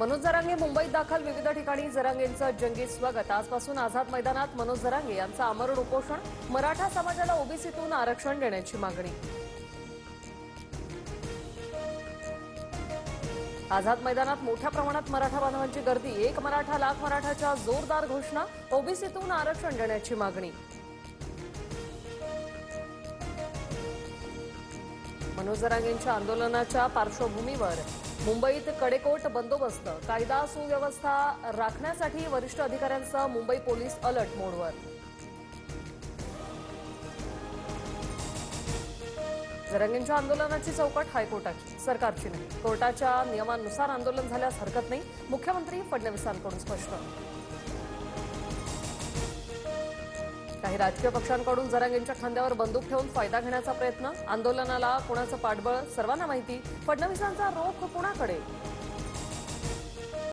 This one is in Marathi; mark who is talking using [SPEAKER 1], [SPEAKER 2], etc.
[SPEAKER 1] मनोज जरांगे मुंबईत दाखल, विविध ठिकाणी जरांगेंचं जंगी स्वागत। आजपासून आझाद मैदानात मनोज जरांगे यांचं आमरण उपोषण। मराठा समाजाला ओबीसीतून आरक्षण देण्याची मागणी। आझाद मैदानात मोठ्या प्रमाणात मराठा बांधवांची गर्दी। एक मराठा लाख मराठाच्या जोरदार घोषणा। ओबीसीतून आरक्षण देण्याची मागणी। मनोज जरांगेंच्या आंदोलनाच्या पार्श्वभूमीवर मुंबईत कडेकोट बंदोबस्त। कायदा सुव्यवस्था राखण्यासाठी वरिष्ठ अधिकाऱ्यांसह मुंबई पोलीस अलर्ट मोडवर। जरांगेंच्या आंदोलनाची चौकट हायकोर्टाची, सरकारची नाही। कोर्टाच्या नियमांनुसार आंदोलन झाल्यास हरकत नाही, मुख्यमंत्री फडणवीसांकडून स्पष्ट। काही राजकीय पक्षांकडून जरांगेंच्या खांद्यावर बंदूक ठेवून फायदा घेण्याचा प्रयत्न। आंदोलनाला कोणाचं पाठबळ सर्वांना माहिती। फडणवीसांचा रोख कोणाकडे?